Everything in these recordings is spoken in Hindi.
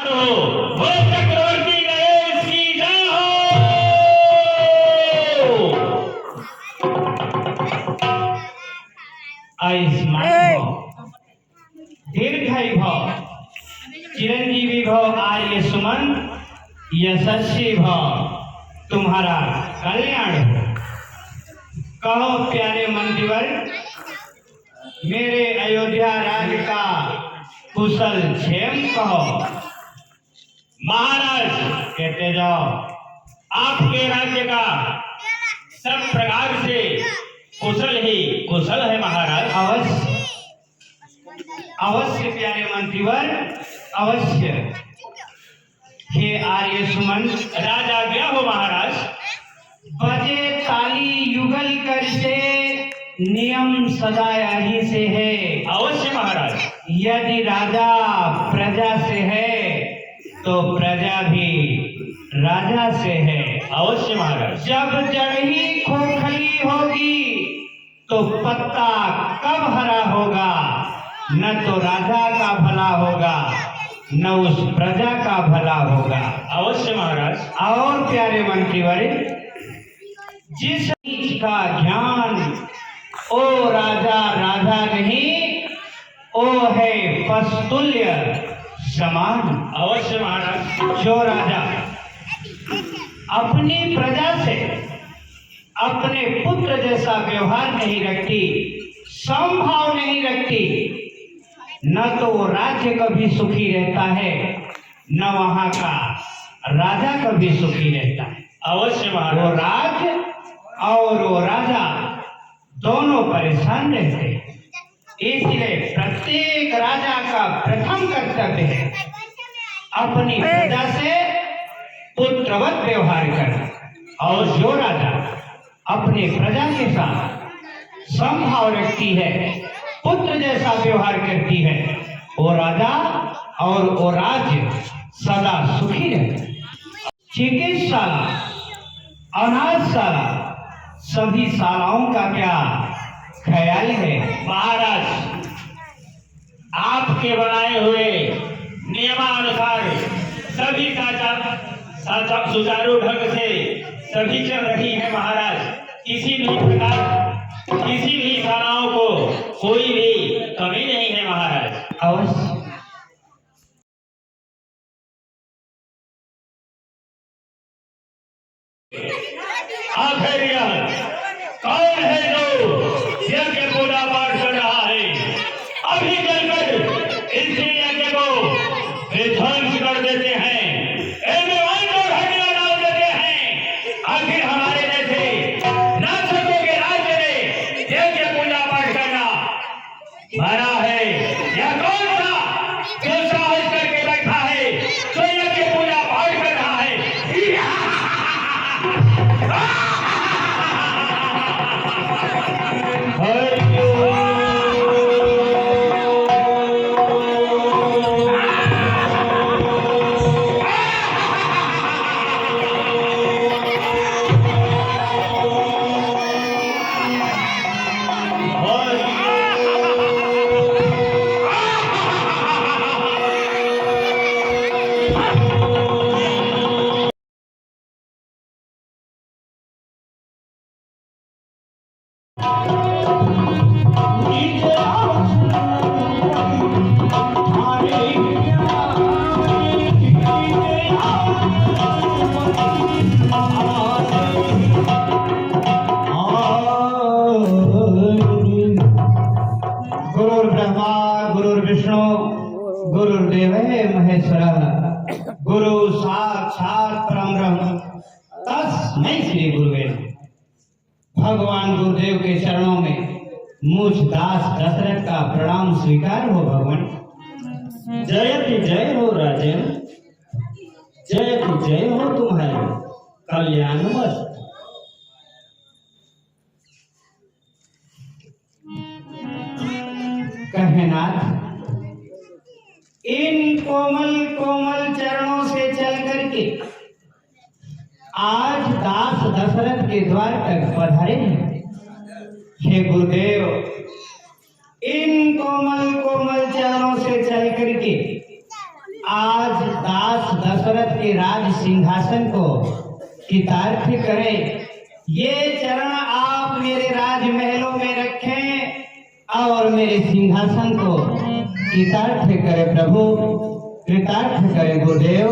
वो चक्रवर्ती गणेश की जय हो। आयुष्मान भव, दीर्घायु भव, चिरंजीवी भव, आर्य सुमन, यशस्वी भव, तुम्हारा कल्याण हो। कहो प्यारे मंत्रीवर, मेरे अयोध्या राज्य का कुशल क्षेम कहो। महाराज कहते जाओ, आपके राज्य का सब प्रकार से कुशल ही कुशल है महाराज। अवश्य अवश्य प्यारे मंत्रीवर, अवश्य। हे आर्य सुमन, राजा क्या हो महाराज। बजे ताली युगल कर से नियम सदा यही से है। अवश्य महाराज। यदि राजा प्रजा से है तो प्रजा भी राजा से है। अवश्य महाराज। जब जड़ ही खोखली होगी तो पत्ता कब हरा होगा। न तो राजा का भला होगा न उस प्रजा का भला होगा। अवश्य महाराज। और प्यारे मंत्रीवर, जिस चीज का ज्ञान ओ राजा राजा नहीं, ओ है पस्तुल्य समान। अवश्य महाराज। जो राजा अपनी प्रजा से अपने पुत्र जैसा व्यवहार नहीं रखती, समभाव नहीं रखती, न तो वो राज्य कभी सुखी रहता है न वहां का राजा कभी सुखी रहता है। अवश्य महाराज। वो राज्य और वो राजा दोनों परेशान रहते हैं। इसलिए प्रत्येक राजा का प्रथम कर्तव्य है अपनी प्रजा से पुत्रवत व्यवहार करना। और जो राजा अपने प्रजा के साथ समभाव रखती है, पुत्र जैसा व्यवहार करती है, वो राजा और वो राज्य सदा सुखी रहते। चिकित्सालय, अनाथशाला, सभी शालाओं का क्या ख्याल है महाराज। आपके बनाए हुए नियमानुसार सभी सुचारू ढंग से सभी चल रही है महाराज। किसी भी प्रकार किसी भी शालाओं को कोई भी कमी नहीं है महाराज। अवश्य। आखिर कौन है जो यज्ञ पूजा पाठ कर रहा है। अभी चलकर इस यज्ञ को विध्वंस कर देते हैं, डाल देते हैं। आखिर हमारे जैसे नाचकों के राज्य में यज्ञ पूजा पाठ करना भरा है या कौन सा जो साहस करके बैठा है जो यज्ञ पूजा पाठ कर रहा है। गुरुर्देव महेश्वर, गुरु साक्षात परम ब्रह्म, तस्मै श्री गुरुवे नमः। भगवान गुरुदेव के चरणों में मुझ दास दशरथ का प्रणाम स्वीकार हो। भगवान जयति जय हो राजन, जयति जय हो तुम्हारे कल्याण मस्त। कहनाथ, इन कोमल कोमल चरणों से चल करके आज दास दशरथ के द्वार तक पधारे हैं। हे गुरुदेव, इन कोमल कोमल चरणों से चल करके आज दशरथ के राज सिंहासन को कृतार्थ करें। ये चरण आप मेरे राजमहलों में रखें और मेरे सिंहासन को कृतार्थ करें प्रभु, कृतार्थ करें गुरुदेव।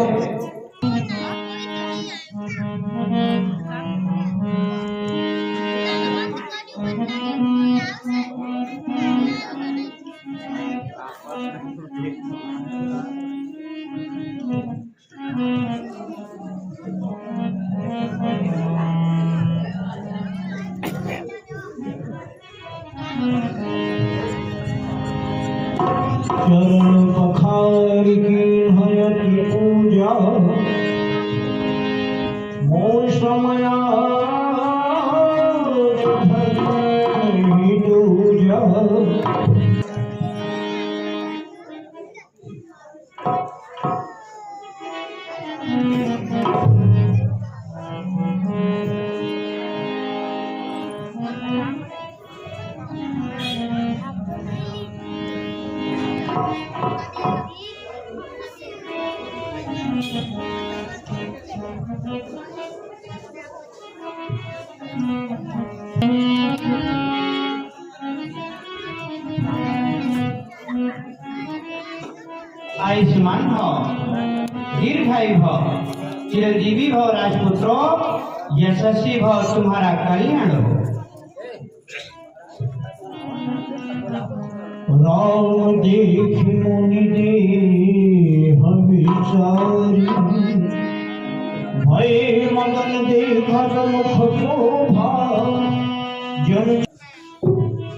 चरण पखार की हयति पूजा मोह समया दूजा। आयुष्मान भव, दीर्घायु भव, चिरंजीवी भव राजपुत्रों, यशस्वी भव, तुम्हारा कल्याण हो। राम देख मुनि देह विचारी भय मगन देखत मुख शोभा जन।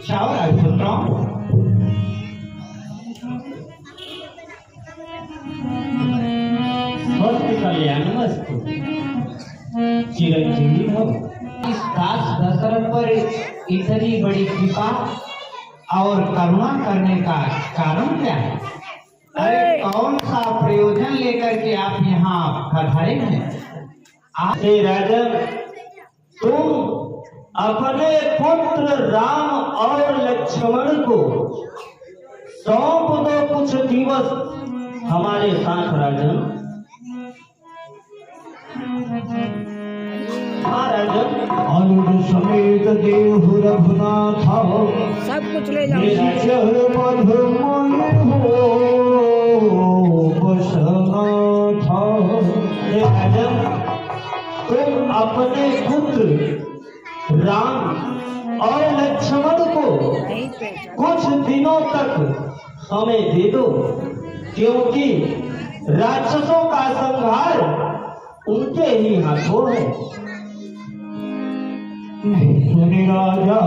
चाओ राजपुत्रों, कल्याणमस्तु चिरंजीवी भव। इस दास दशरथ पर इतनी बड़ी कृपा और करुणा करने का कारण क्या है? अरे कौन सा प्रयोजन लेकर के आप यहाँ पधारे हैं? राजन, तुम अपने पुत्र राम और लक्ष्मण को सौंप दो कुछ दिवस हमारे साथ राजन। अनुज समेत देव रघुनाथ सब कुछ ले जाओ। तुम अपने पुत्र राम और लक्ष्मण को कुछ दिनों तक समय दे दो, क्योंकि राक्षसों का संहार उनके ही हाथों है। सुनि राजा